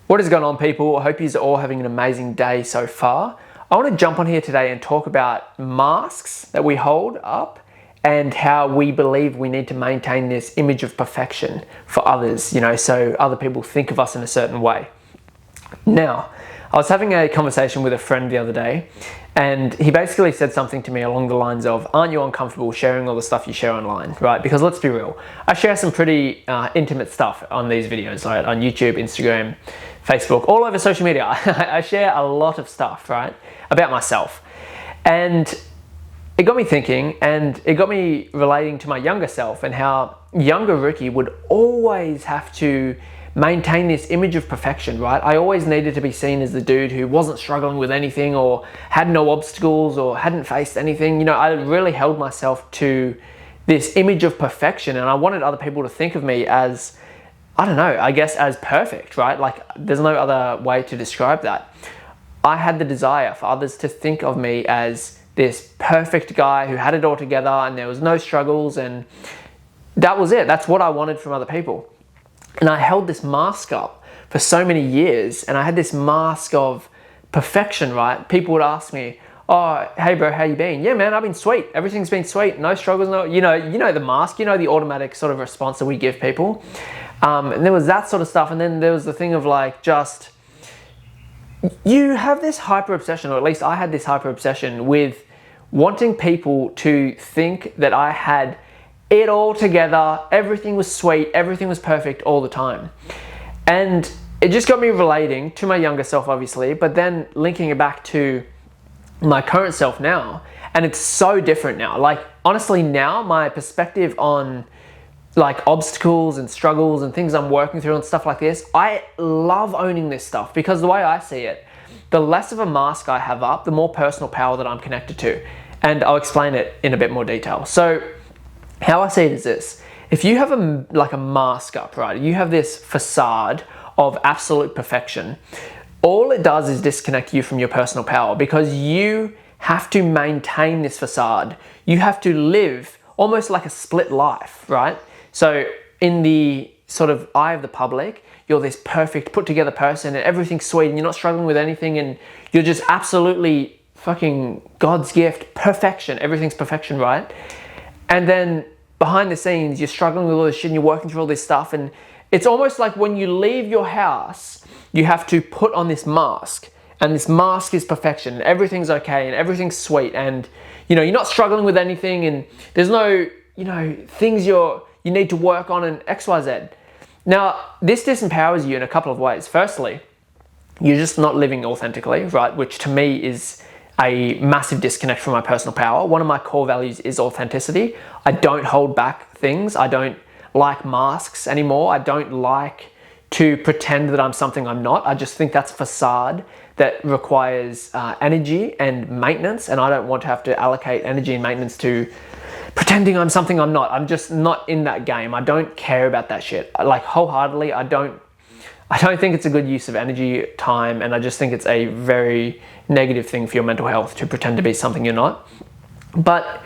What is going on, people? I hope you're all having an amazing day so far. I want to jump on here today and talk about masks that we hold up and how we believe we need to maintain this image of perfection for others, so other people think of us in a certain way. Now, I was having a conversation with a friend the other day, and he basically said something to me along the lines of, aren't you uncomfortable sharing all the stuff you share online, right? Because let's be real, I share some pretty intimate stuff on these videos, right? On YouTube, Instagram, Facebook, all over social media. I share a lot of stuff, right? About myself. And it got me thinking, and it got me relating to my younger self and how younger Ricky would always have to maintain this image of perfection, right? I always needed to be seen as the dude who wasn't struggling with anything or had no obstacles or hadn't faced anything. I really held myself to this image of perfection, and I wanted other people to think of me as, I don't know, I guess as perfect, right? Like, there's no other way to describe that. I had the desire for others to think of me as this perfect guy who had it all together and there was no struggles, and that was it. That's what I wanted from other people. And I held this mask up for so many years, and I had this mask of perfection, right? People would ask me, oh, hey bro, how you been? Yeah, man, I've been sweet. Everything's been sweet. No struggles, no, you know the mask, the automatic sort of response that we give people. And there was that sort of stuff. And then there was the thing of like, just, you have this hyper obsession, or at least I had this hyper obsession with wanting people to think that I had it all together, everything was sweet, everything was perfect all the time. And it just got me relating to my younger self, obviously, but then linking it back to my current self now. And it's so different now. Like, honestly, now my perspective on like obstacles and struggles and things I'm working through and stuff like this, I love owning this stuff, because the way I see it, the less of a mask I have up, the more personal power that I'm connected to. And I'll explain it in a bit more detail. So how I see it is this: if you have a mask up, right? You have this facade of absolute perfection. All it does is disconnect you from your personal power, because you have to maintain this facade. You have to live almost like a split life, right? So in the sort of eye of the public, you're this perfect put together person and everything's sweet and you're not struggling with anything and you're just absolutely fucking God's gift, perfection. Everything's perfection, right? And then behind the scenes, you're struggling with all this shit and you're working through all this stuff. And it's almost like when you leave your house, you have to put on this mask. And this mask is perfection. And everything's okay and everything's sweet. And, you're not struggling with anything. And there's no, things you need to work on and X, Y, Z. Now, this disempowers you in a couple of ways. Firstly, you're just not living authentically, right? Which to me is a massive disconnect from my personal power. One of my core values is authenticity. I don't hold back things. I don't like masks anymore. I don't like to pretend that I'm something I'm not. I just think that's a facade that requires energy and maintenance, and I don't want to have to allocate energy and maintenance to pretending I'm something I'm not. I'm just not in that game. I don't care about that shit. Like, wholeheartedly, I don't think it's a good use of energy, time, and I just think it's a very negative thing for your mental health to pretend to be something you're not. But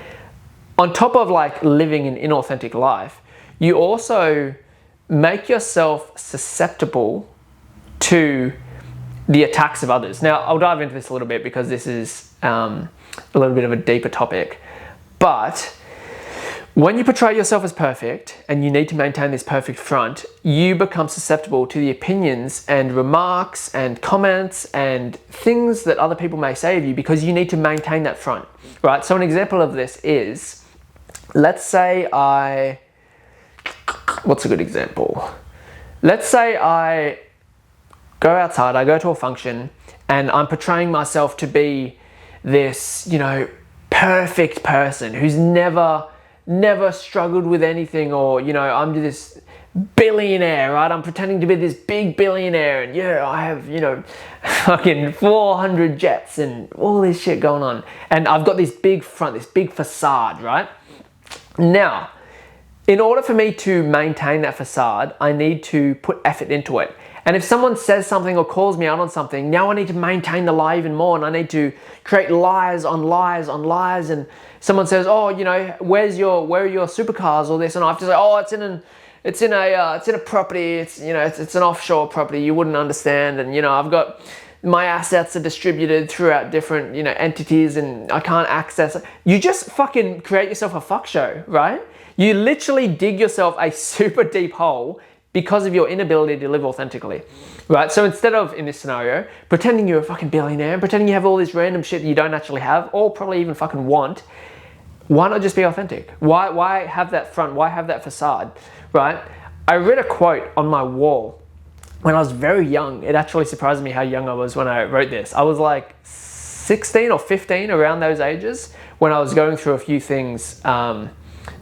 on top of like living an inauthentic life, you also make yourself susceptible to the attacks of others. Now, I'll dive into this a little bit because this is a little bit of a deeper topic. But when you portray yourself as perfect and you need to maintain this perfect front, you become susceptible to the opinions and remarks and comments and things that other people may say of you, because you need to maintain that front, right? So an example of this is, let's say what's a good example? Let's say I go outside, I go to a function, and I'm portraying myself to be this, perfect person who's never struggled with anything, or I'm this billionaire, right? I'm pretending to be this big billionaire, and I have fucking 400 jets and all this shit going on, and I've got this big front, this big facade, right? Now, in order for me to maintain that facade, I need to put effort into it. And if someone says something or calls me out on something, now I need to maintain the lie even more, and I need to create lies on lies on lies. And someone says, oh, where are your supercars or this? And I have to say, oh, it's in it's in a property, it's an offshore property, you wouldn't understand, and I've got my assets are distributed throughout different entities and I can't access it. You just fucking create yourself a fuck show, right? You literally dig yourself a super deep hole because of your inability to live authentically, right? So instead of, in this scenario, pretending you're a fucking billionaire, pretending you have all this random shit that you don't actually have or probably even fucking want, why not just be authentic? Why have that front? Why have that facade, right? I read a quote on my wall when I was very young. It actually surprised me how young I was when I wrote this. I was like 16 or 15, around those ages, when I was going through a few things.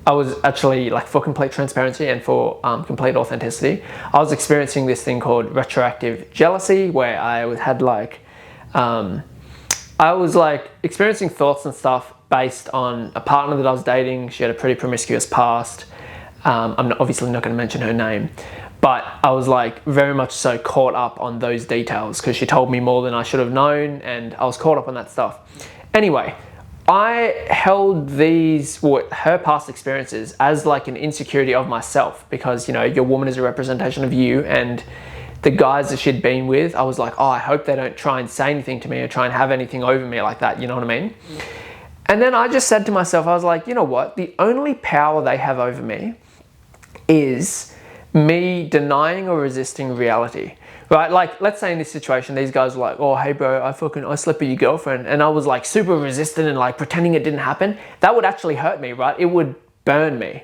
I was actually, like, for complete transparency and for complete authenticity, I was experiencing this thing called retroactive jealousy, where I had like, I was like experiencing thoughts and stuff based on a partner that I was dating. She had a pretty promiscuous past. I'm obviously not going to mention her name, but I was like very much so caught up on those details because she told me more than I should have known, and I was caught up on that stuff. Anyway, I held her past experiences as like an insecurity of myself, because your woman is a representation of you, and the guys that she'd been with, I was like, oh, I hope they don't try and say anything to me or try and have anything over me like that, you know what I mean? And then I just said to myself, I was like, you know what? The only power they have over me is me denying or resisting reality, right? Like, let's say in this situation, these guys were like, oh, hey bro, I slept with your girlfriend. And I was like super resistant and like pretending it didn't happen. That would actually hurt me, right? It would burn me.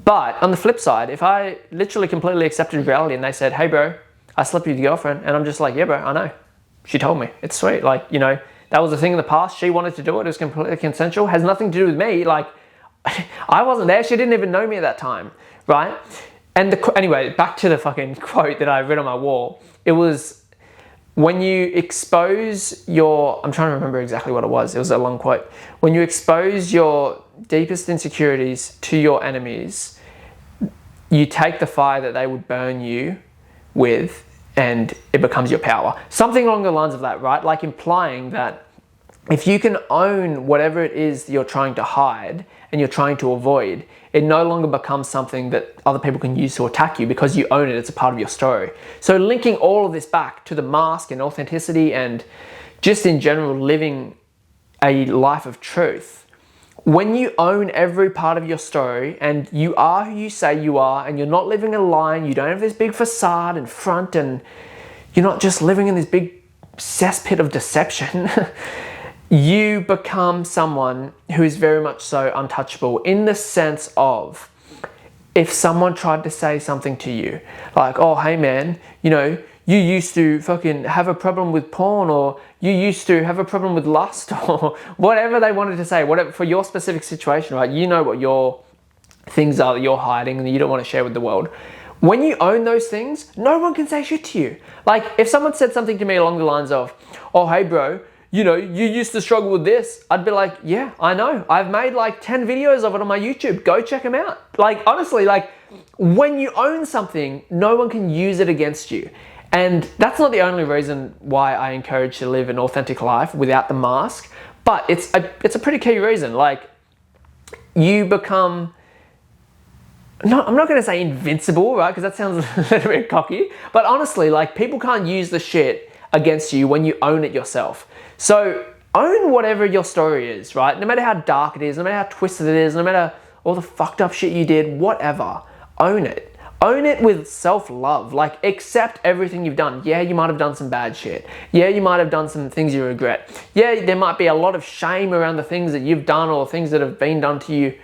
But on the flip side, if I literally completely accepted reality and they said, hey bro, I slept with your girlfriend, and I'm just like, yeah bro, I know. She told me. It's sweet. Like, that was a thing in the past. She wanted to do it. It was completely consensual. Has nothing to do with me. Like, I wasn't there. She didn't even know me at that time, right? And anyway, back to the fucking quote that I read on my wall. It was, when you expose I'm trying to remember exactly what it was. It was a long quote. When you expose your deepest insecurities to your enemies, you take the fire that they would burn you with, and it becomes your power. Something along the lines of that, right? Like implying that if you can own whatever it is that you're trying to hide and you're trying to avoid, it no longer becomes something that other people can use to attack you because you own it. It's a part of your story. So linking all of this back to the mask and authenticity and just in general living a life of truth, when you own every part of your story and you are who you say you are, and you're not living a lie, you don't have this big facade and front, and you're not just living in this big cesspit of deception, you become someone who is very much so untouchable, in the sense of, if someone tried to say something to you, like, oh, hey man, you used to fucking have a problem with porn, or you used to have a problem with lust, or whatever they wanted to say, whatever for your specific situation, right? You know what your things are that you're hiding and that you don't want to share with the world. When you own those things, no one can say shit to you. Like, if someone said something to me along the lines of, oh, hey bro, you used to struggle with this, I'd be like, yeah, I know. I've made like 10 videos of it on my YouTube. Go check them out. Like, honestly, like, when you own something, no one can use it against you. And that's not the only reason why I encourage you to live an authentic life without the mask, but it's a pretty key reason. Like, you become, I'm not going to say invincible, right? Because that sounds a little bit cocky, but honestly, like, people can't use the shit against you when you own it yourself. So own whatever your story is, right? No matter how dark it is, no matter how twisted it is, no matter all the fucked up shit you did, whatever, own it. Own it with self-love. Like, accept everything you've done. Yeah, you might have done some bad shit. Yeah, you might have done some things you regret. Yeah, there might be a lot of shame around the things that you've done or things that have been done to you.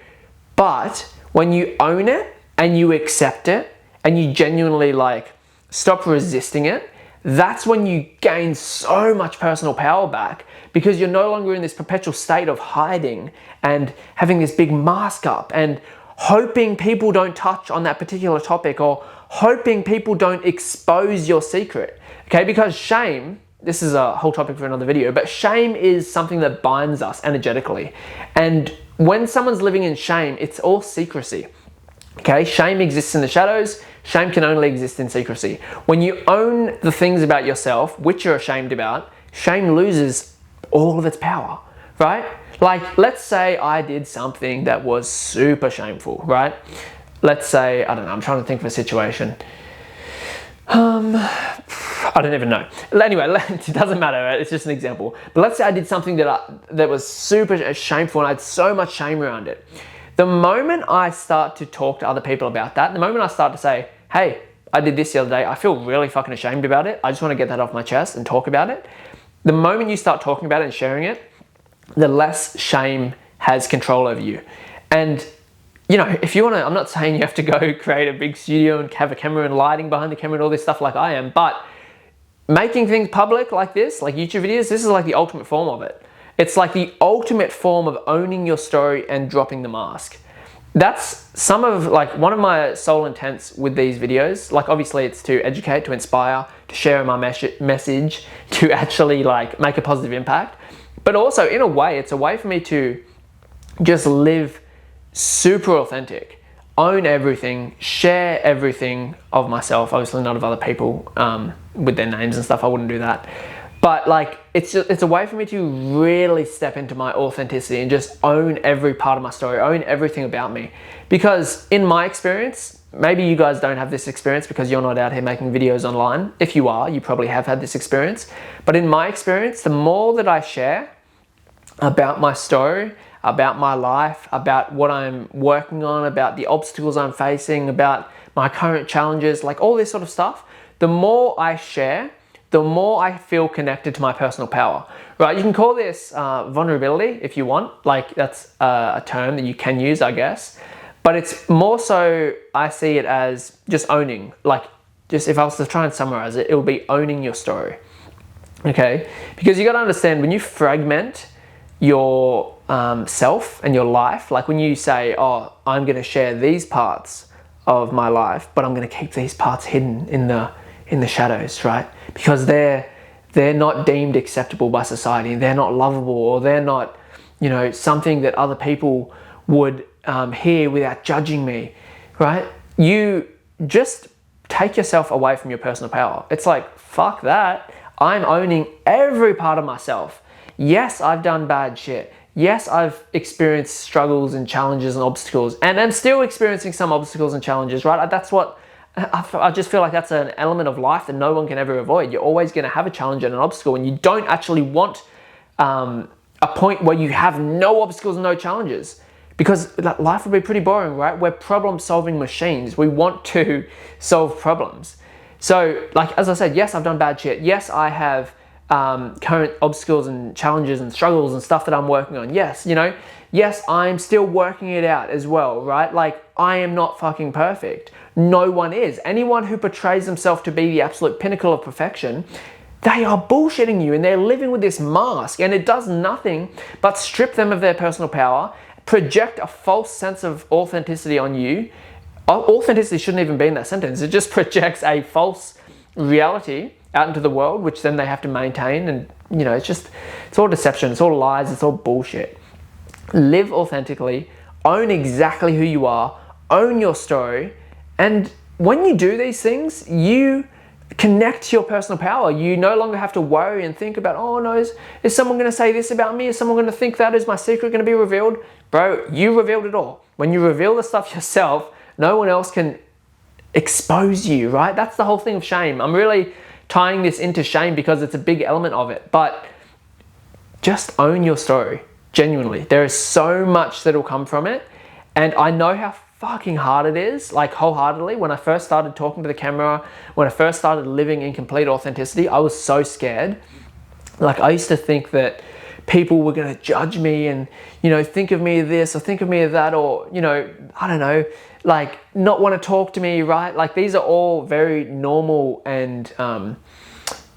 But when you own it and you accept it and you genuinely like stop resisting it, that's when you gain so much personal power back, because you're no longer in this perpetual state of hiding and having this big mask up and hoping people don't touch on that particular topic, or hoping people don't expose your secret, okay? Because shame, this is a whole topic for another video, but shame is something that binds us energetically. And when someone's living in shame, it's all secrecy, okay? Shame exists in the shadows. Shame can only exist in secrecy. When you own the things about yourself which you're ashamed about, shame loses all of its power, right? Like, let's say I did something that was super shameful, right? let's say, I don't know, I'm trying to think of a situation. I don't even know. Anyway, it doesn't matter, right? It's just an example. But let's say I did something that was super shameful and I had so much shame around it. The moment I start to talk to other people about that, the moment I start to say, hey, I did this the other day, I feel really fucking ashamed about it. I just want to get that off my chest and talk about it. The moment you start talking about it and sharing it, the less shame has control over you. And you know, if you want to, I'm not saying you have to go create a big studio and have a camera and lighting behind the camera and all this stuff like I am, but making things public like this, like YouTube videos, this is like the ultimate form of it. It's like the ultimate form of owning your story and dropping the mask. That's some of, like, one of my sole intents with these videos. Like, obviously it's to educate, to inspire, to share my message, to actually like make a positive impact. But also in a way, it's a way for me to just live super authentic, own everything, share everything of myself. Obviously not of other people with their names and stuff. I wouldn't do that. But like, it's a way for me to really step into my authenticity and just own every part of my story, own everything about me. Because in my experience, maybe you guys don't have this experience because you're not out here making videos online. If you are, you probably have had this experience. But in my experience, the more that I share about my story, about my life, about what I'm working on, about the obstacles I'm facing, about my current challenges, like all this sort of stuff, the more I share, the more I feel connected to my personal power, right? You can call this vulnerability if you want, like that's a term that you can use, I guess, but it's more so, I see it as just owning, like just if I was to try and summarize it, it would be owning your story, okay? Because you got to understand, when you fragment your self and your life, like when you say, oh, I'm going to share these parts of my life, but I'm going to keep these parts hidden in the shadows, right? Because they're not deemed acceptable by society, they're not lovable, or they're not, you know, something that other people would hear without judging me, right? You just take yourself away from your personal power. It's like, fuck that. I'm owning every part of myself. Yes, I've done bad shit. Yes, I've experienced struggles and challenges and obstacles, and I'm still experiencing some obstacles and challenges, right? That's what, I just feel like that's an element of life that no one can ever avoid. You're always going to have a challenge and an obstacle, and you don't actually want a point where you have no obstacles and no challenges, because life would be pretty boring, right? We're problem-solving machines. We want to solve problems. So, like, as I said, yes, I've done bad shit. Yes, I have current obstacles and challenges and struggles and stuff that I'm working on. Yes, you know, yes, I'm still working it out as well, right? Like, I am not fucking perfect. No one is. Anyone who portrays themselves to be the absolute pinnacle of perfection, they are bullshitting you, and they're living with this mask, and it does nothing but strip them of their personal power, project a false sense of authenticity on you. Authenticity shouldn't even be in that sentence. It just projects a false reality out into the world, which then they have to maintain. And you know, it's all deception, it's all lies, it's all bullshit. Live authentically, own exactly who you are, own your story, and when you do these things, you connect to your personal power. You no longer have to worry and think about, oh no, is someone going to say this about me? Is someone going to think that? Is my secret going to be revealed? Bro, you revealed it all. When you reveal the stuff yourself, no one else can expose you, right? That's the whole thing of shame. I'm really tying this into shame because it's a big element of it, but just own your story, genuinely. There is so much that will come from it, and I know how fucking hard it is, like wholeheartedly. When I first started talking to the camera, when I first started living in complete authenticity, I was so scared. Like, I used to think that people were going to judge me and, you know, think of me as this or think of me as that, or, you know, I don't know, like not want to talk to me, right? Like, these are all very normal and,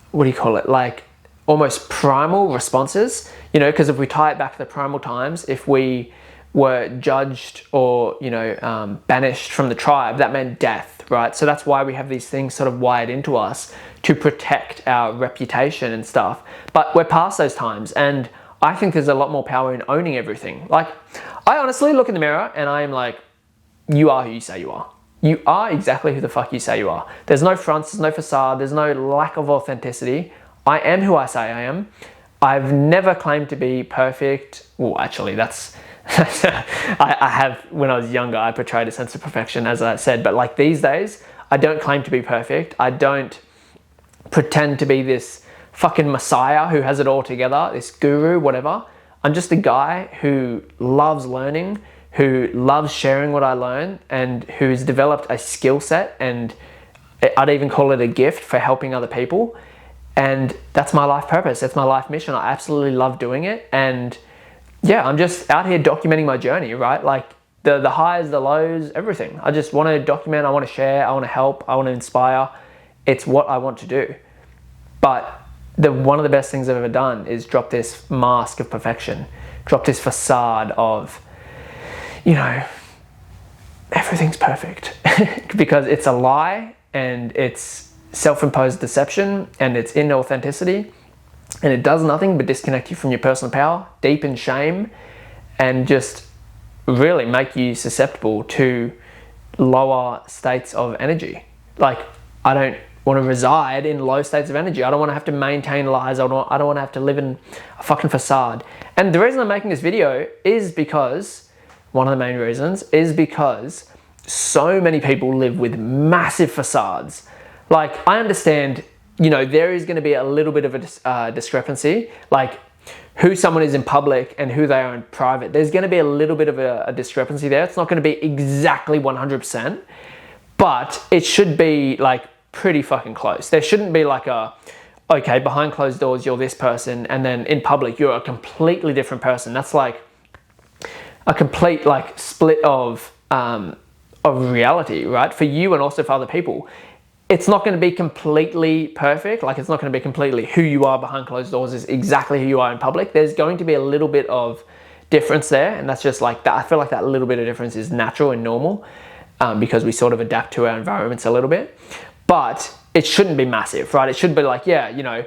what do you call it? Like almost primal responses, you know, because if we tie it back to the primal times, if we were judged or, you know, banished from the tribe, that meant death, right? So that's why we have these things sort of wired into us to protect our reputation and stuff. But we're past those times, and I think there's a lot more power in owning everything. Like, I honestly look in the mirror and I'm like, you are who you say you are. You are exactly who the fuck you say you are. There's no fronts, there's no facade, there's no lack of authenticity. I am who I say I am. I've never claimed to be perfect. Well, actually, that's I have, when I was younger, I portrayed a sense of perfection, as I said, but like these days, I don't claim to be perfect. I don't pretend to be this fucking messiah who has it all together, this guru, whatever. I'm just a guy who loves learning, who loves sharing what I learn, and who's developed a skill set, and I'd even call it a gift for helping other people. And that's my life purpose. That's my life mission. I absolutely love doing it. And yeah, I'm just out here documenting my journey, right? Like the highs, the lows, everything. I just want to document, I want to share, I want to help, I want to inspire. It's what I want to do. But one of the best things I've ever done is drop this mask of perfection, drop this facade of, you know, everything's perfect because it's a lie, and it's self-imposed deception, and it's inauthenticity, and it does nothing but disconnect you from your personal power, deepen shame, and just really make you susceptible to lower states of energy. Like, I don't want to reside in low states of energy. I don't want to have to maintain lies. I don't want to have to live in a fucking facade. And the reason I'm making this video is because, one of the main reasons, is because so many people live with massive facades. Like, I understand, you know, there is going to be a little bit of a discrepancy, like who someone is in public and who they are in private. There's going to be a little bit of a discrepancy there. It's not going to be exactly 100%, but it should be like pretty fucking close. There shouldn't be like okay, behind closed doors, you're this person, and then in public, you're a completely different person. That's like a complete like split of reality, right? For you and also for other people. It's not going to be completely perfect. Like, it's not going to be completely who you are behind closed doors is exactly who you are in public. There's going to be a little bit of difference there. And that's just like that. I feel like that little bit of difference is natural and normal because we sort of adapt to our environments a little bit. But it shouldn't be massive, right? It should be like, yeah, you know,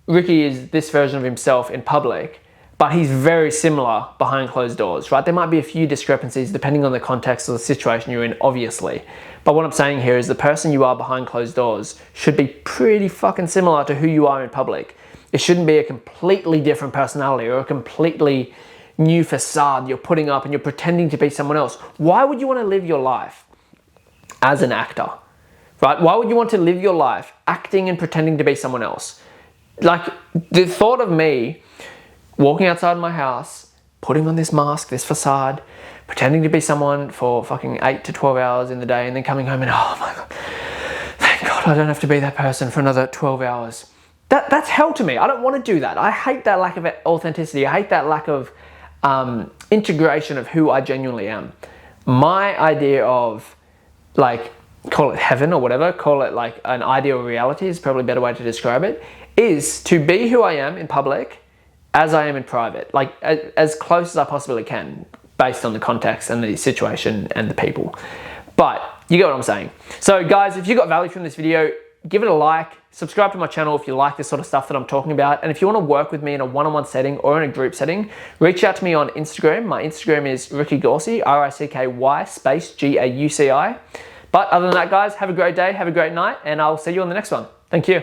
Ricky is this version of himself in public, but he's very similar behind closed doors, right? There might be a few discrepancies depending on the context or the situation you're in, obviously. But what I'm saying here is the person you are behind closed doors should be pretty fucking similar to who you are in public. It shouldn't be a completely different personality or a completely new facade you're putting up and you're pretending to be someone else. Why would you want to live your life as an actor, right? Why would you want to live your life acting and pretending to be someone else? Like, the thought of me walking outside my house, putting on this mask, this facade, pretending to be someone for fucking 8 to 12 hours in the day, and then coming home and, oh my God, thank God I don't have to be that person for another 12 hours. That's hell to me. I don't want to do that. I hate that lack of authenticity. I hate that lack of integration of who I genuinely am. My idea of, like, call it heaven or whatever, call it like an ideal reality is probably a better way to describe it, is to be who I am in public as I am in private, like as close as I possibly can based on the context and the situation and the people. But you get what I'm saying. So guys, if you got value from this video, give it a like, subscribe to my channel if you like this sort of stuff that I'm talking about. And if you want to work with me in a one-on-one setting or in a group setting, reach out to me on Instagram. My Instagram is Ricky Gauci, R-I-C-K-Y space G-A-U-C-I. But other than that, guys, have a great day, have a great night, and I'll see you on the next one. Thank you.